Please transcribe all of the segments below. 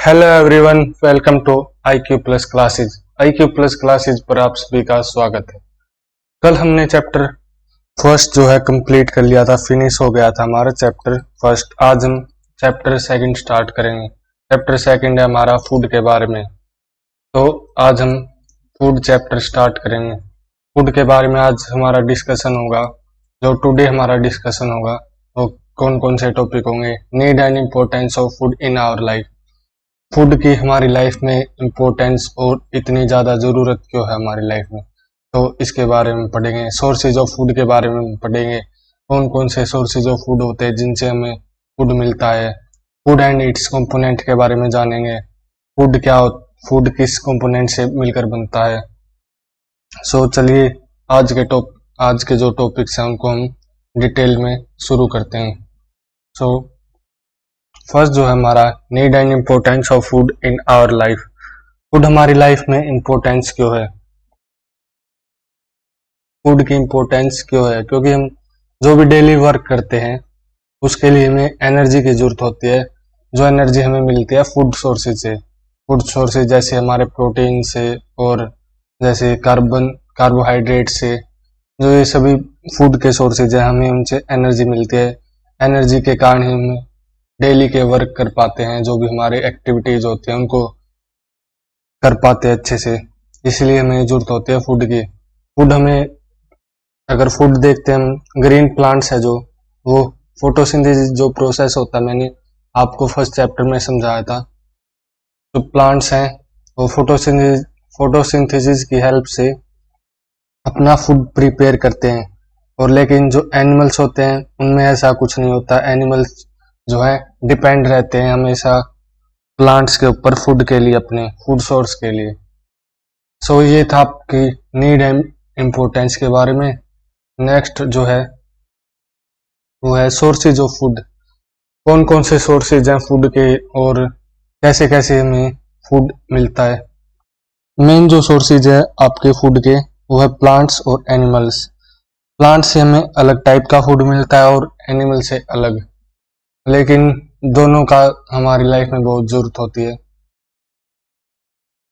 Hello everyone, welcome to IQ plus classes. IQ plus classes पर आप सभी का स्वागत है। कल हमने चैप्टर फर्स्ट जो है कंप्लीट कर लिया था, फिनिश हो गया था हमारा चैप्टर फर्स्ट। आज हम चैप्टर सेकंड स्टार्ट करेंगे। चैप्टर सेकंड है हमारा फूड के बारे में। तो आज हम फूड चैप्टर स्टार्ट करेंगे। फूड के बारे में आज हमारा डिस्कशन होगा। जो टुडे हमारा डिस्कशन होगा वो कौन कौन से टॉपिक होंगे। Need and importance of food in our life. Food की हमारी लाइफ में इम्पोर्टेंस और इतनी ज़्यादा ज़रूरत क्यों है हमारी लाइफ में, तो इसके बारे में पढ़ेंगे। सोर्सेज ऑफ फूड के बारे में पढ़ेंगे, कौन कौन से सोर्सेज ऑफ फूड होते हैं जिनसे हमें फूड मिलता है। फूड एंड इट्स कंपोनेंट के बारे में जानेंगे। फूड क्या हो, फूड किस कंपोनेंट से मिलकर बनता है। सो चलिए आज के जो टॉपिक्स हैं उनको हम डिटेल में शुरू करते हैं। सो फर्स्ट जो है हमारा need and importance of food in our life. Food हमारी लाइफ में इम्पोर्टेंस क्यों है, फूड की इम्पोर्टेंस क्यों है? क्योंकि हम जो भी डेली वर्क करते हैं उसके लिए हमें एनर्जी की जरूरत होती है। जो एनर्जी हमें मिलती है फूड सोर्सेज से। फूड सोर्सेज जैसे हमारे प्रोटीन से और जैसे कार्बोहाइड्रेट से, जो ये सभी फूड के सोर्सेज है, हमें उनसे एनर्जी मिलती है। एनर्जी के कारण ही हमें डेली के वर्क कर पाते हैं, जो भी हमारे एक्टिविटीज होती हैं उनको कर पाते हैं अच्छे से। इसलिए हमें जरूरत होती है फूड की। फूड हमें, अगर फूड देखते हैं हम, ग्रीन प्लांट्स है जो, वो फोटोसिंथेसिस जो प्रोसेस होता है, मैंने आपको फर्स्ट चैप्टर में समझाया था। जो प्लांट्स हैं वो फोटोसिंथेसिस की हेल्प से अपना फूड प्रिपेयर करते हैं। और लेकिन जो एनिमल्स होते हैं उनमें ऐसा कुछ नहीं होता। एनिमल्स जो है डिपेंड रहते हैं हमेशा प्लांट्स के ऊपर फूड के लिए, अपने फूड सोर्स के लिए। सो ये था आपकी नीड एंड इम्पोर्टेंस के बारे में। नेक्स्ट जो है वो है सोर्सेज ऑफ फूड। कौन कौन से सोर्सेज हैं फूड के और कैसे कैसे हमें फूड मिलता है। मेन जो सोर्सेज है आपके फूड के वो है प्लांट्स और एनिमल्स। प्लांट से हमें अलग टाइप का फूड मिलता है और एनिमल से अलग, लेकिन दोनों का हमारी लाइफ में बहुत जरूरत होती है।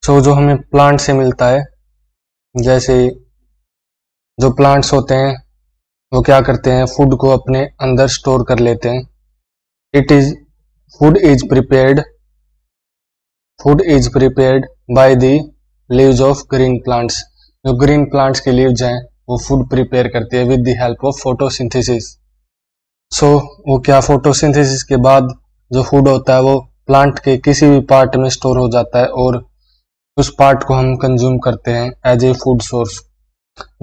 सो जो हमें प्लांट से मिलता है, जैसे जो प्लांट्स होते हैं वो क्या करते हैं, फूड को अपने अंदर स्टोर कर लेते हैं। Food is prepared by the leaves of green plants. जो ग्रीन प्लांट्स के लीव्स हैं वो फूड प्रिपेयर करती है with the help of photosynthesis. So वो क्या, फोटोसिंथेसिस के बाद जो फूड होता है वो प्लांट के किसी भी पार्ट में स्टोर हो जाता है और उस पार्ट को हम कंज्यूम करते हैं एज ए फूड सोर्स।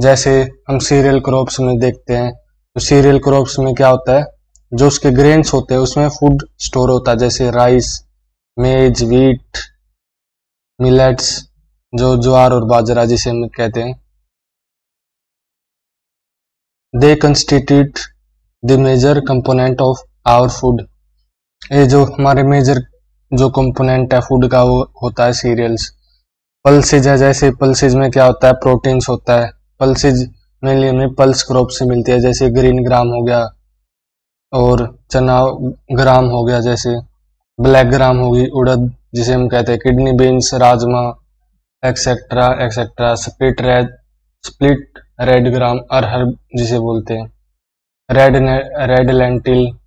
जैसे हम सीरियल क्रॉप्स में देखते हैं, तो सीरियल क्रॉप्स में क्या होता है, जो उसके ग्रेन्स होते हैं उसमें फूड स्टोर होता है, जैसे राइस, मेज, व्हीट, मिलेट्स, जो ज्वार और बाजरा जिसे हम कहते हैं। They constitute the major component of our food. ये जो हमारे मेजर जो कंपोनेंट है फूड का वो होता है सीरियल्स। पल्सेज है, जैसे पल्सेज में क्या होता है, प्रोटीन्स होता है। पल्सेज मेनली हमें पल्स क्रॉप से मिलती है, जैसे ग्रीन ग्राम हो गया और चना ग्राम हो गया, जैसे ब्लैक ग्राम होगी उड़द जिसे हम कहते हैं, kidney beans, rajma, etcetera etcetera. Split red gram अरहर जिसे बोलते हैं, रेड लेंटिल,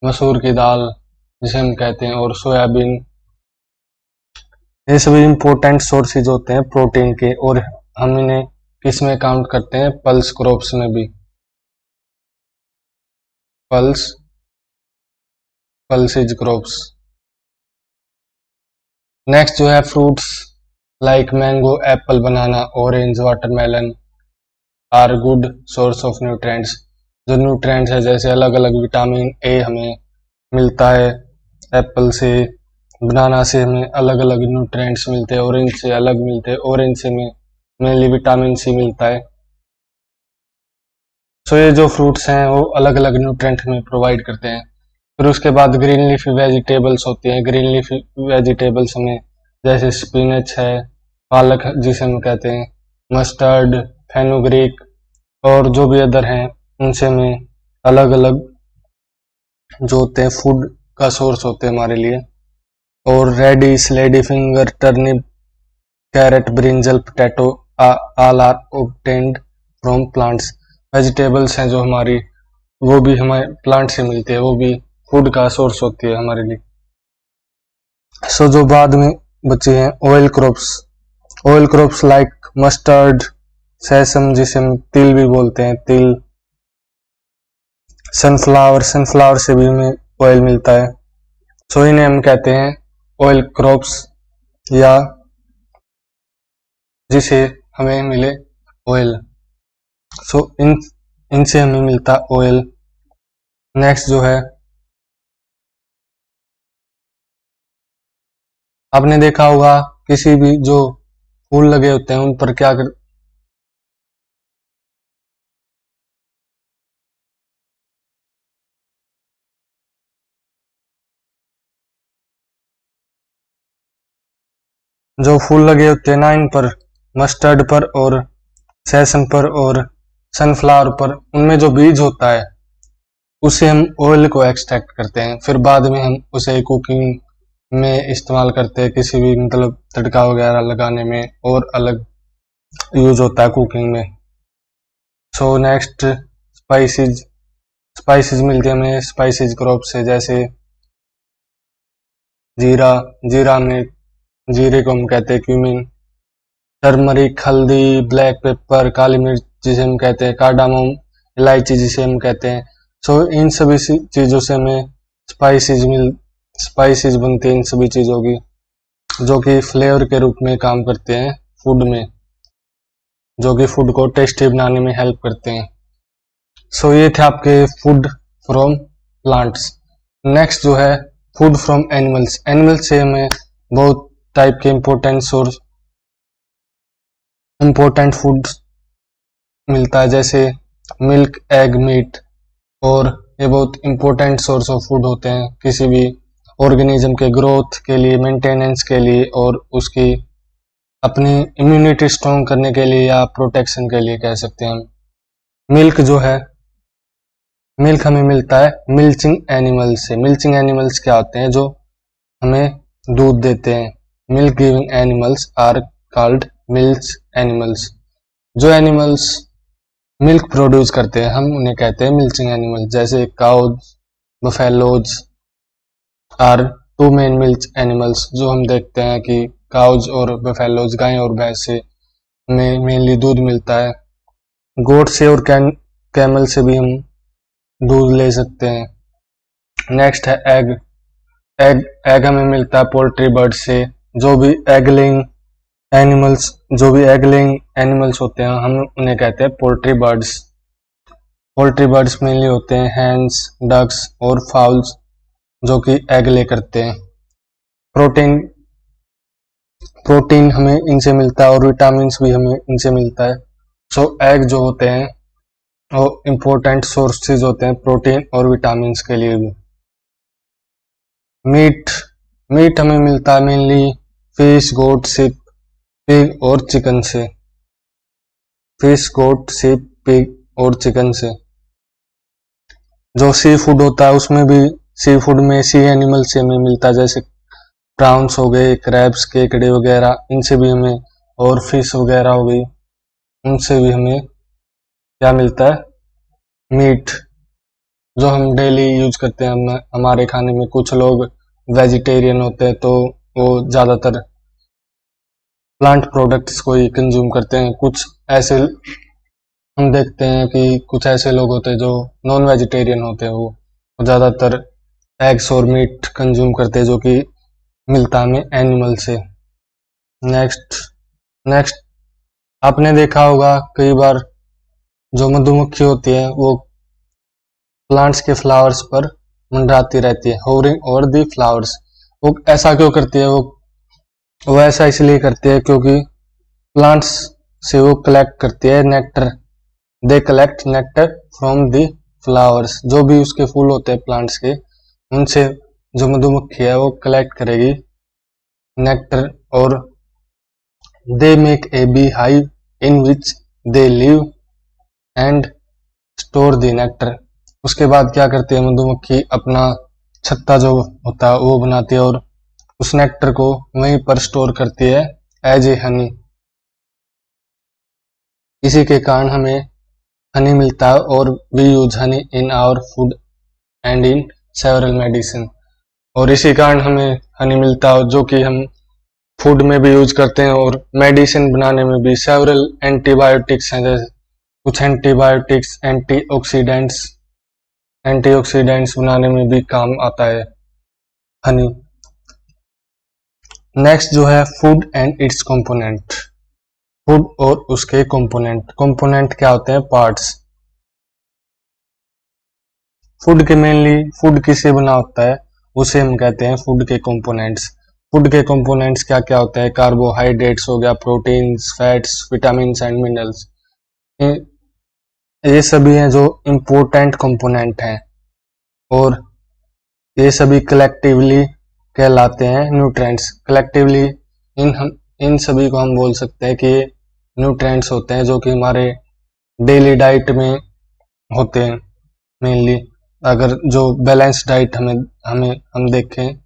मसूर की दाल जिसे हम कहते हैं, और सोयाबीन। ये सभी इंपॉर्टेंट सोर्सेज होते हैं प्रोटीन के, और हम इन्हें किस में काउंट करते हैं, पल्स क्रॉप्स में भी। Pulses crops. नेक्स्ट जो है fruits like mango, apple, banana, orange, watermelon are good source of nutrients. जो न्यूट्रिएंट्स है, जैसे अलग अलग विटामिन ए हमें मिलता है एप्पल से, बनाना से हमें अलग अलग न्यूट्रिएंट्स मिलते हैं, ऑरेंज से अलग मिलते हैं, ऑरेंज से हमें मेनली विटामिन सी मिलता है। सो ये जो फ्रूट्स हैं वो अलग अलग न्यूट्रिएंट हमें प्रोवाइड करते हैं। फिर उसके बाद ग्रीन लीफी वेजिटेबल्स होती हैं। ग्रीन लीफी वेजिटेबल्स हमें, जैसे स्पिनच है, पालक जिसे हम कहते हैं, मस्टर्ड, फेनुग्रीक और जो भी अदर हैं, उनसे हमें अलग अलग जो होते हैं फूड का सोर्स होते हैं हमारे लिए। और radish, lady finger, turnip, carrot, brinjal, potato all are obtained from plants। Vegetables हैं जो हमारी, वो भी हमें प्लांट से मिलती है, वो भी फूड का सोर्स होती है हमारे लिए। सो जो बाद में बचे हैं oil crops. Oil crops like mustard, सेसम जिसे हम तिल भी बोलते हैं, तिल, सनफ्लावर, सनफ्लावर से भी हमें ऑयल मिलता है। सो इन्हें हम कहते हैं ऑयल क्रॉप्स, या जिसे हमें मिले ऑयल। सो इनसे हमें मिलता ऑयल। नेक्स्ट जो है, आपने देखा होगा किसी भी जो फूल लगे होते हैं उन पर क्या कर, जो फूल लगे होते हैं ना इन पर, मस्टर्ड पर और सेसम पर और सनफ्लावर पर, उनमें जो बीज होता है उसे हम ऑयल को एक्सट्रैक्ट करते हैं, फिर बाद में हम उसे कुकिंग में इस्तेमाल करते हैं, किसी भी मतलब तड़का वगैरह लगाने में, और अलग यूज होता है कुकिंग में। So next, spices. स्पाइसेस मिलती है हमें स्पाइसेस क्रॉप से, जैसे जीरा, जीरा में जीरे को हम कहते हैं क्यूमिन, टर्मरिक, हल्दी, ब्लैक पेपर, काली मिर्च जिसे हम कहते हैं कार्डामम, इलायची जिसे हम कहते हैं। सो इन सभी चीज़ों से हमें स्पाइसेस बनते हैं इन सभी चीज़ों की, जो कि फ्लेवर के रूप में काम करते हैं फूड में, जो कि फूड को टेस्टी बनाने में हेल्प करते हैं। सो ये थे आपके फूड फ्रॉम प्लांट्स। नेक्स्ट जो है फूड फ्रॉम एनिमल्स। एनिमल्स से हमें बहुत टाइप के इम्पोर्टेंट फूड मिलता है, जैसे मिल्क, एग, मीट, और ये बहुत इम्पोर्टेंट सोर्स ऑफ फूड होते हैं किसी भी ऑर्गेनिज्म के ग्रोथ के लिए, मेंटेनेंस के लिए, और उसकी अपनी इम्यूनिटी स्ट्रॉन्ग करने के लिए या प्रोटेक्शन के लिए कह सकते हैं हम। मिल्क जो है, मिल्क हमें मिलता है मिल्चिंग एनिमल्स से। मिल्चिंग एनिमल्स क्या होते हैं? जो हमें दूध देते हैं। Milk giving animals are called milch animals. जो एनिमल्स मिल्क प्रोड्यूस करते हैं हम उन्हें कहते हैं मिल्चिंग एनिमल्स, जैसे cows, buffaloes are two main milch animals. जो हम देखते हैं कि काउज और बफेलोज, गाय और भैंस से में मेनली दूध मिलता है। गोट से और कैमल से भी हम दूध ले सकते हैं। नेक्स्ट है एग। एग हमें मिलता है पोल्ट्री बर्ड से। जो भी एग लेइंग एनिमल्स होते हैं हम उन्हें कहते हैं poultry birds. Poultry birds mainly होते हैं हैंस, डक्स और फाउल्स, जो कि एग ले करते हैं। प्रोटीन हमें इनसे मिलता है और विटामिन भी हमें इनसे मिलता है। सो एग जो होते हैं वो इम्पोर्टेंट सोर्सेज होते हैं प्रोटीन और विटामिन के लिए भी। मीट हमें मिलता है मेनली फिश, गोट, शिप, पिग और चिकन से। फिश, गोट, शिप, पिग और चिकन से। जो सी फूड होता है उसमें भी, सी फूड में सी एनिमल से हमें मिलता है, जैसे प्राउंस हो गए, क्रैब्स, केकड़े वगैरह, इनसे भी हमें, और फिश वगैरह हो गई, उनसे भी हमें क्या मिलता है? मीट, जो हम डेली यूज करते हैं हमारे खाने में। कुछ लोग वेजिटेरियन होते हैं तो वो ज़्यादातर प्लांट प्रोडक्ट्स को ही कंज्यूम करते हैं। कुछ ऐसे हम देखते हैं कि कुछ ऐसे लोग होते हैं जो नॉन वेजिटेरियन होते हैं, वो ज़्यादातर एग्स और मीट कंज्यूम करते हैं, जो कि मिलता है हमें एनिमल से। नेक्स्ट आपने देखा होगा कई बार जो मधुमक्खी होती है वो प्लांट्स के फ्लावर्स पर मंडराती रहती है, होवरिंग ओवर द फ्लावर्स। वो ऐसा क्यों करती है? वो ऐसा इसलिए करती है क्योंकि प्लांट्स से वो कलेक्ट करती है nectar. They collect nectar from the flowers. जो भी उसके फूल होते हैं प्लांट्स के, उनसे जो मधुमक्खी है वो कलेक्ट करेगी नेक्टर, और they make A bee hive in which they live and store the nectar. उसके बाद क्या करती है मधुमक्खी? अपना छत्ता जो होता है वो बनाती है और उस नेक्टर को वहीं पर स्टोर करती है एज ए हनी। इसी के कारण हमें हनी मिलता है और we use honey in our food and in several medicine. और इसी कारण हमें हनी मिलता है जो कि हम फूड में भी यूज करते हैं और मेडिसिन बनाने में भी। सेवरल एंटीबायोटिक्स हैं, जैसे कुछ एंटीबायोटिक्स एंटीऑक्सीडेंट्स बनाने में भी काम आता है हनी। नेक्स्ट जो है food and it's component. Food और उसके कंपोनेंट क्या होते हैं? पार्ट्स। फूड किससे बना होता है उसे हम कहते हैं फूड के कंपोनेंट्स। फूड के कंपोनेंट्स क्या क्या होते हैं? कार्बोहाइड्रेट्स हो गया, proteins, fats, vitamins and minerals. ये सभी हैं जो इम्पोर्टेंट कंपोनेंट हैं और ये सभी कलेक्टिवली कहलाते हैं न्यूट्रिएंट्स। कलेक्टिवली इन सभी को हम बोल सकते हैं कि ये न्यूट्रिएंट्स होते हैं जो कि हमारे डेली डाइट में होते हैं मेनली। अगर जो बैलेंस डाइट हम देखें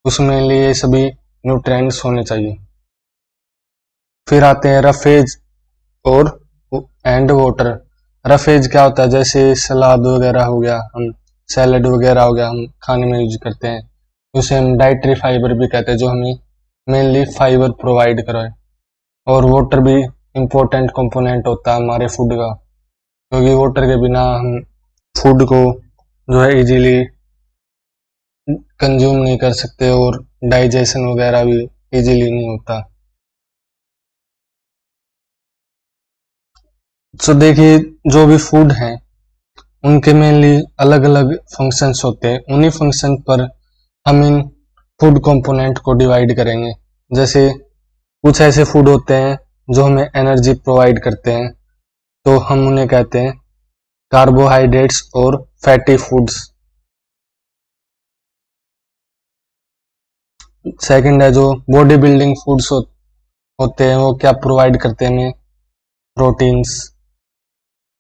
उसमें ये सभी न्यूट्रिएंट्स होने चाहिए। फिर आते हैं रफेज और एंड वाटर। रफेज क्या होता है? जैसे सलाद वगैरह हो गया, हम सैलड वगैरह हो गया, हम खाने में यूज करते हैं, उसे हम डाइटरी फाइबर भी कहते हैं, जो हमें मेनली फाइबर प्रोवाइड कराए। और वाटर भी इम्पोर्टेंट कंपोनेंट होता है हमारे फूड का, क्योंकि वाटर के बिना हम फूड को जो है इजीली कंज्यूम नहीं कर सकते और डाइजेशन वगैरह भी इजीली नहीं होता। तो देखिए, जो भी फूड हैं उनके मेनली अलग अलग फंक्शंस होते हैं। उन्हीं फंक्शन पर हम इन फूड कंपोनेंट को डिवाइड करेंगे। जैसे कुछ ऐसे फूड होते हैं जो हमें एनर्जी प्रोवाइड करते हैं, तो हम उन्हें कहते हैं कार्बोहाइड्रेट्स और फैटी फूड्स। सेकंड है जो बॉडी बिल्डिंग फूड्स होते हैं, वो क्या प्रोवाइड करते हैं हमें? प्रोटीन्स,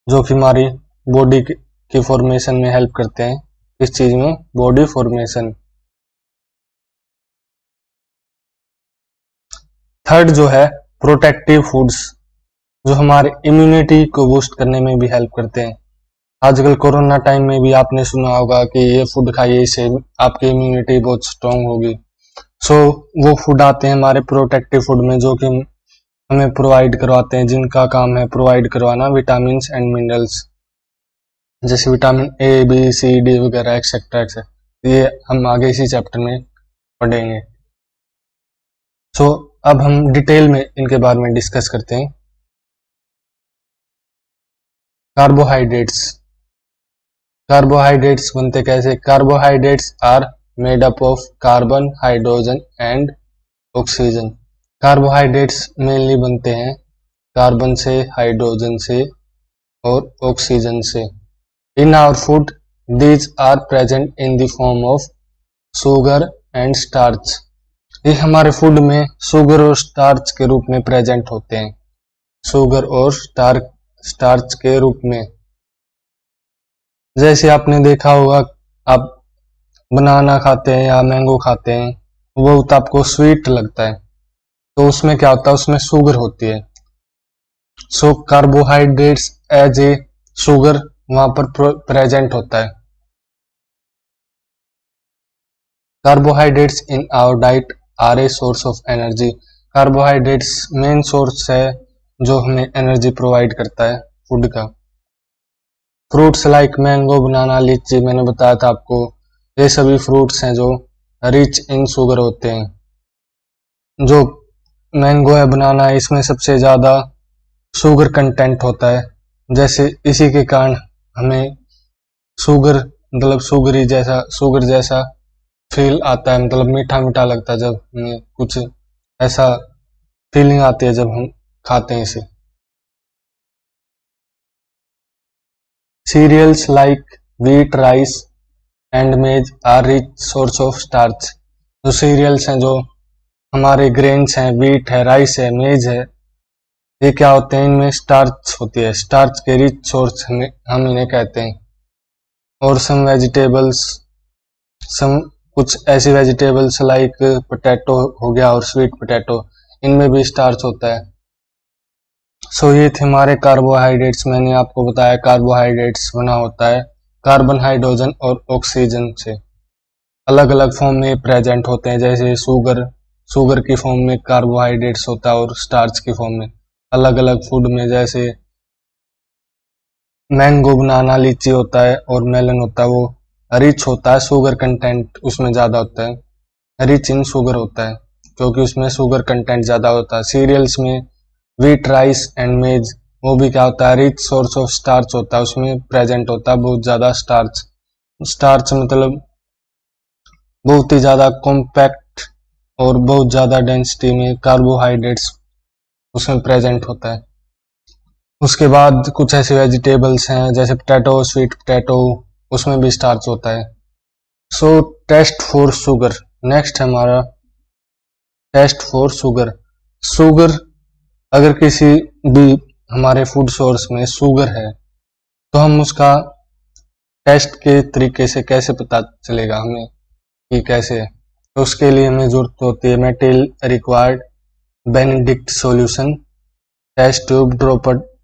जो कि हमारी बॉडी की फॉर्मेशन में हेल्प करते हैं। इस चीज में बॉडी फॉर्मेशन। थर्ड जो है प्रोटेक्टिव फूड्स, जो हमारे इम्यूनिटी को बूस्ट करने में भी हेल्प करते हैं। आजकल कोरोना टाइम में भी आपने सुना होगा कि ये फूड खाइए, इससे आपकी इम्यूनिटी बहुत स्ट्रांग होगी। सो वो फूड आते हैं हमारे प्रोटेक्टिव फूड में, जो कि हमें प्रोवाइड करवाते हैं, जिनका काम है प्रोवाइड करवाना विटामिन एंड मिनरल्स, जैसे vitamin A, B, C, D वगैरह एक्सेट्रा एक्सेट्रा। ये हम आगे इसी चैप्टर में पढ़ेंगे। सो अब हम डिटेल में इनके बारे में डिस्कस करते हैं। कार्बोहाइड्रेट्स बनते कैसे? Carbohydrates are made up of carbon, hydrogen and oxygen. Carbohydrates mainly बनते हैं कार्बन से, हाइड्रोजन से और ऑक्सीजन से। In our food these are present in the form of sugar and starch. ये हमारे फूड में शुगर और स्टार्च के रूप में प्रेजेंट होते हैं। शुगर और स्टार्च के रूप में। जैसे आपने देखा होगा, आप बनाना खाते हैं या मैंगो खाते हैं, वो तो आपको स्वीट लगता है, तो उसमें क्या होता है? उसमें शुगर होती है। So carbohydrates as a sugar वहां पर प्रेजेंट होता है। Carbohydrates in our diet are a source of energy. Carbohydrates main source है जो हमें एनर्जी प्रोवाइड करता है फूड का। फ्रूट्स लाइक मैंगो, बनाना, लीची, मैंने बताया था आपको, ये सभी फ्रूट्स हैं जो रिच इन शुगर होते हैं। जो मैंगो है, बनाना है, इसमें सबसे ज्यादा शुगर कंटेंट होता है। जैसे इसी के कारण हमें शुगर मतलब शुगर जैसा फील आता है, मतलब मीठा मीठा लगता है जब हमें कुछ ऐसा फीलिंग आती है जब हम खाते हैं इसे। Cereals like wheat, rice and maize are rich source of starch. जो सीरियल्स हैं, जो हमारे ग्रेन्स हैं, व्हीट है, राइस है, मेज है, ये क्या होते हैं? इनमें स्टार्च होती है। स्टार्च के रिच सोर्स हम इन्हें कहते हैं। और सम कुछ ऐसी वेजिटेबल्स लाइक पोटैटो हो गया और स्वीट पोटैटो, इनमें भी स्टार्च होता है। सो ये थे हमारे कार्बोहाइड्रेट्स। मैंने आपको बताया कार्बोहाइड्रेट्स बना होता है कार्बन, हाइड्रोजन और ऑक्सीजन से। अलग अलग फॉर्म में प्रेजेंट होते हैं, जैसे शुगर की फॉर्म में कार्बोहाइड्रेट्स होता है और स्टार्च की फॉर्म में। अलग अलग फूड में जैसे मैंगो, बनाना, लीची होता है और मेलन होता है, वो रिच होता है, शुगर कंटेंट उसमें ज्यादा होता है, रिच इन शुगर होता है क्योंकि उसमें शुगर कंटेंट ज्यादा होता है। सीरियल्स में व्हीट, राइस एंड मेज, वो भी क्या होता है, रिच सोर्स ऑफ स्टार्च होता है, उसमें प्रेजेंट होता है बहुत ज्यादा स्टार्च। स्टार्च मतलब बहुत ही ज्यादा कॉम्पैक्ट और बहुत ज्यादा डेंसिटी में कार्बोहाइड्रेट्स उसमें प्रेजेंट होता है। उसके बाद कुछ ऐसे वेजिटेबल्स हैं जैसे पोटैटो, स्वीट पोटैटो, उसमें भी स्टार्च होता है। सो टेस्ट फॉर शुगर, नेक्स्ट है हमारा टेस्ट फॉर शुगर। शुगर, अगर किसी भी हमारे फूड सोर्स में शुगर है तो हम उसका टेस्ट के तरीके से कैसे पता चलेगा हमें कि कैसे है। तो उसके लिए हमें जरूरत होती है material required, Benedict solution, test tube,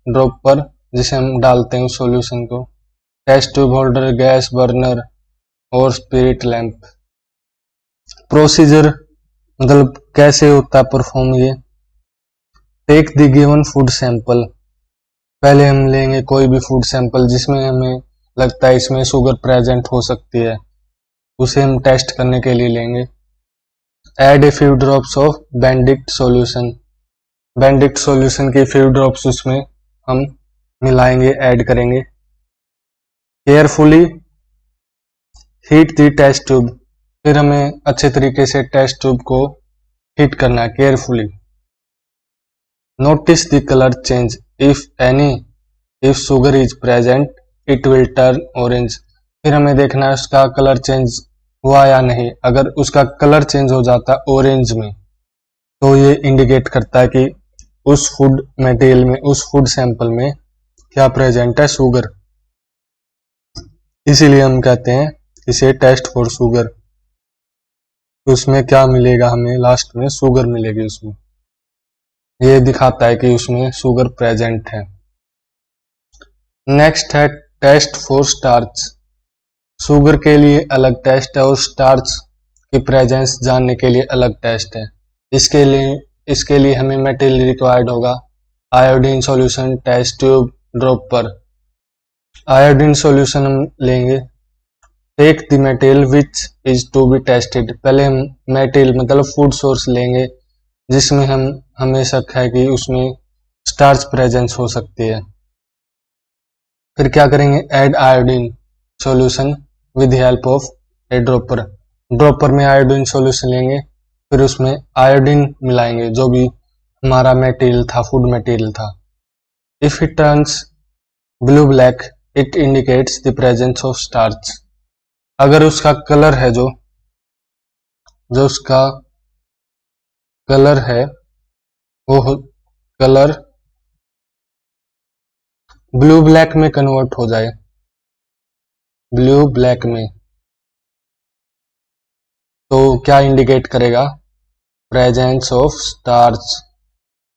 dropper जिसे हम डालते हैं उस सॉल्यूशन को, test tube holder, gas burner और स्पिरिट लैंप। प्रोसीजर मतलब कैसे होता है परफॉर्म ये। Take the given food sample, पहले हम लेंगे कोई भी फूड सैंपल जिसमें हमें लगता है इसमें शुगर प्रेजेंट हो सकती है, उसे हम टेस्ट करने के लिए लेंगे। Add a few drops of Benedict solution, Benedict solution की फ्यू ड्रॉप्स उसमें हम मिलाएंगे, ऐड करेंगे। Carefully heat the test tube, फिर हमें अच्छे तरीके से टेस्ट ट्यूब को हीट करना है carefully. Notice the colour change if any, if sugar is present it will turn orange, फिर हमें देखना है उसका कलर चेंज हुआ या नहीं। अगर उसका कलर चेंज हो जाता है ऑरेंज में तो ये इंडिकेट करता है कि उस फूड मटेरियल में, उस फूड सैंपल में क्या प्रेजेंट है, शुगर। इसीलिए हम कहते हैं इसे टेस्ट फॉर शुगर। उसमें क्या मिलेगा हमें, लास्ट में शुगर मिलेगी उसमें, ये दिखाता है कि उसमें शुगर प्रेजेंट है। नेक्स्ट है टेस्ट फॉर स्टार्च। शुगर के लिए अलग टेस्ट है और स्टार्च की प्रेजेंस जानने के लिए अलग टेस्ट है। इसके लिए हमें मटेरियल रिक्वायर्ड होगा iodine solution, test tube, dropper. Iodine solution हम लेंगे। Take the material which is to be tested, पहले हम मटेरियल मतलब फूड सोर्स लेंगे जिसमें हमें शक है कि उसमें स्टार्च प्रेजेंस हो सकती है। फिर क्या करेंगे, add iodine solution with help of A dropper, dropper में आयोडीन सॉल्यूशन लेंगे, फिर उसमें आयोडीन मिलाएंगे जो भी हमारा मटेरियल था, फूड मटेरियल था। If it turns blue black it indicates the presence of starch, अगर उसका कलर है जो उसका कलर है वो कलर ब्लू ब्लैक में कन्वर्ट हो जाए, ब्लू ब्लैक में, तो क्या इंडिकेट करेगा, प्रेजेंस ऑफ स्टार्च,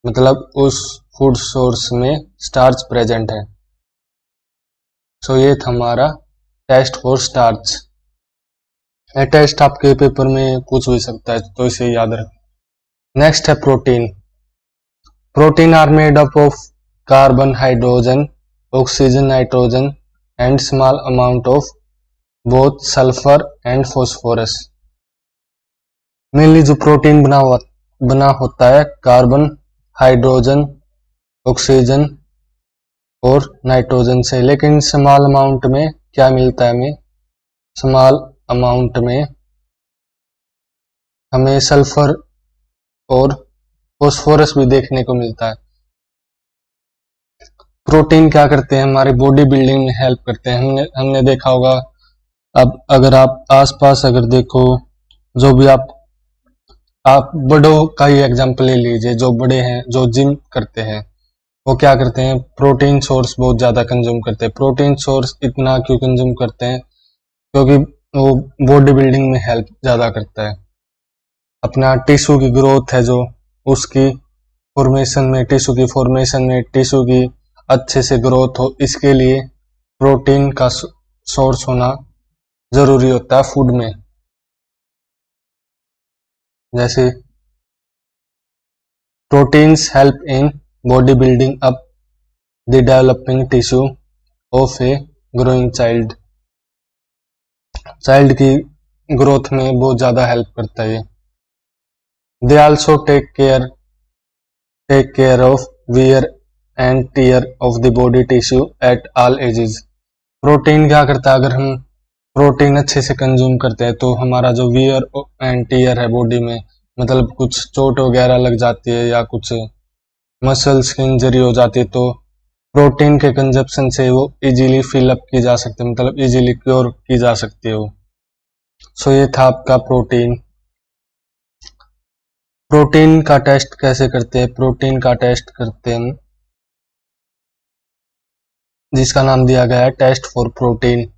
मतलब उस फूड सोर्स में स्टार्च प्रेजेंट है। सो ये था हमारा टेस्ट फॉर स्टार्च। ये टेस्ट आपके पेपर में पूछ भी सकता है तो इसे याद रखें। नेक्स्ट है protein. Protein are made up of carbon, hydrogen, oxygen, nitrogen and small amount of both sulphur and phosphorus. Mainly जो प्रोटीन बना होता है कार्बन, हाइड्रोजन, ऑक्सीजन और नाइट्रोजन से, लेकिन स्मॉल अमाउंट में क्या मिलता है हमें, स्मॉल अमाउंट में हमें सल्फर और फॉस्फोरस भी देखने को मिलता है। प्रोटीन क्या करते हैं, हमारी बॉडी बिल्डिंग में हेल्प करते हैं। हमने देखा होगा, अब अगर आप आसपास अगर देखो, जो भी आप बड़ों का ही एग्जांपल ले लीजिए, जो बड़े हैं जो जिम करते हैं वो क्या करते हैं, प्रोटीन सोर्स बहुत ज्यादा कंज्यूम करते हैं। प्रोटीन सोर्स इतना क्यों कंज्यूम करते हैं, क्योंकि वो बॉडी बिल्डिंग में हेल्प ज़्यादा करता है। अपना टिश्यू की ग्रोथ है जो, उसकी फॉर्मेशन में, टिश्यू की फॉर्मेशन में, टिश्यू की अच्छे से ग्रोथ हो, इसके लिए प्रोटीन का सोर्स होना जरूरी होता है फूड में। जैसे proteins help in body building up the developing tissue of a growing child. Child की ग्रोथ में बहुत ज्यादा हेल्प करता है। They also take care of wear and tear of the body tissue at all ages. Protein क्या करता है, अगर हम प्रोटीन अच्छे से कंज्यूम करते हैं तो हमारा जो वियर एंड टीयर है बॉडी में, मतलब कुछ चोट वगैरह लग जाती है या कुछ मसल्स की इंजरी हो जाती है, तो प्रोटीन के कंजप्शन से वो इजीली फिलअप की जा सकती है, मतलब इजीली क्योर की जा सकती है वो। सो ये था आपका प्रोटीन। प्रोटीन का टेस्ट कैसे करते हैं? प्रोटीन का टेस्ट करते हैं जिसका नाम दिया गया है टेस्ट फॉर प्रोटीन।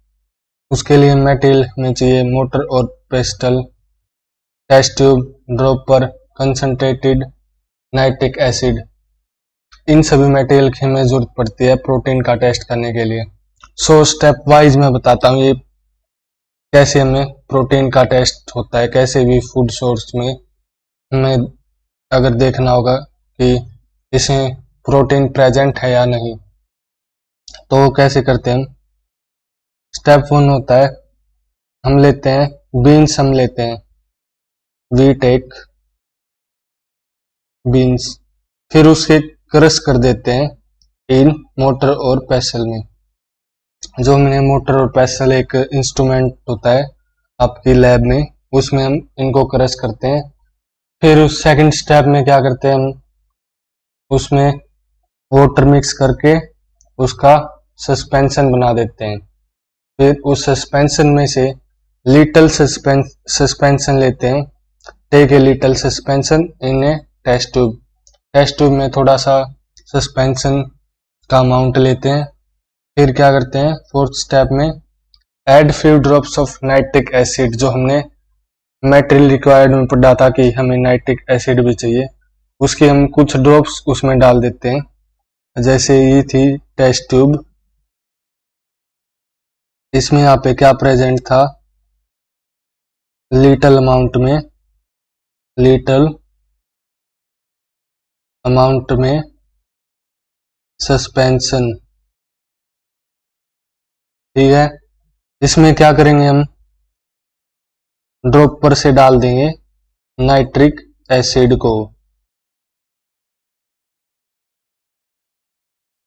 उसके लिए मटेरियल हमें चाहिए मोटर और pestle, test tube, dropper, concentrated nitric acid. इन सभी मटेरियल की हमें जरूरत पड़ती है प्रोटीन का टेस्ट करने के लिए। सो स्टेप वाइज मैं बताता हूँ ये कैसे हमें प्रोटीन का टेस्ट होता है। कैसे भी फूड सोर्स में हमें अगर देखना होगा कि इसमें प्रोटीन प्रेजेंट है या नहीं, तो कैसे करते हैं हम। स्टेप 1 होता है, हम लेते हैं बीन्स, हम लेते हैं वी टेक बीन्स, फिर उसके क्रश कर देते हैं इन मोटर और पेसल में। जो हमने मोटर और पेसल एक इंस्ट्रूमेंट होता है आपकी लैब में, उसमें हम इनको क्रश करते हैं। फिर उस सेकंड स्टेप में क्या करते हैं हम, उसमें वाटर मिक्स करके उसका सस्पेंशन बना देते हैं। फिर उस सस्पेंशन में से लिटिल सस्पेंशन लेते हैं, take a little suspension in a test tube. Test tube में थोड़ा सा सस्पेंशन का अमाउंट लेते हैं। फिर क्या करते हैं, फोर्थ स्टेप में add few drops of nitric acid. जो हमने मटेरियल रिक्वायर्ड में पढ़ा था कि हमें नाइट्रिक एसिड भी चाहिए, उसके हम कुछ ड्रॉप्स उसमें डाल देते हैं। जैसे ये थी टेस्ट ट्यूब, इसमें यहाँ पे क्या प्रेजेंट था, लिटिल अमाउंट में सस्पेंशन। ठीक है, इसमें क्या करेंगे हम, ड्रॉपर से डाल देंगे नाइट्रिक एसिड को।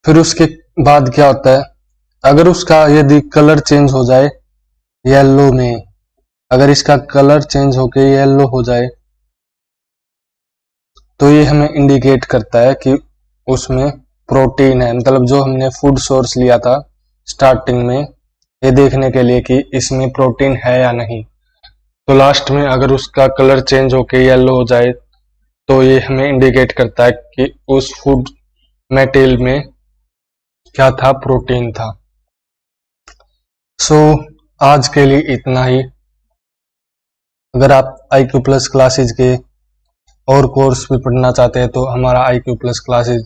फिर उसके बाद क्या होता है, अगर उसका यदि कलर चेंज हो जाए येलो में, अगर इसका कलर चेंज होके येलो हो जाए तो ये हमें इंडिकेट करता है कि उसमें प्रोटीन है। मतलब जो हमने फूड सोर्स लिया था स्टार्टिंग में, ये देखने के लिए कि इसमें प्रोटीन है या नहीं, तो लास्ट में अगर उसका कलर चेंज होके येलो हो जाए तो ये हमें इंडिकेट करता है कि उस फूड मटेरियल में क्या था, प्रोटीन था। सो आज के लिए इतना ही। अगर आप IQ प्लस क्लासेज के और कोर्स भी पढ़ना चाहते हैं तो हमारा IQ प्लस क्लासेज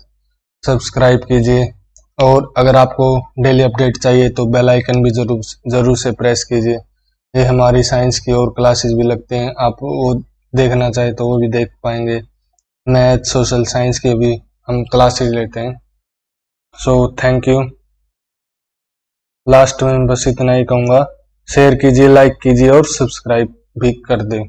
सब्सक्राइब कीजिए। और अगर आपको डेली अपडेट चाहिए तो बेल आइकन भी जरूर से प्रेस कीजिए। ये हमारी साइंस की और क्लासेस भी लगते हैं, आप वो देखना चाहे तो वो भी देख पाएंगे। मैथ, सोशल साइंस के भी हम क्लासेस लेते हैं। So thank you. लास्ट में बस इतना ही कहूँगा, शेयर कीजिए, लाइक कीजिए और सब्सक्राइब भी कर दें।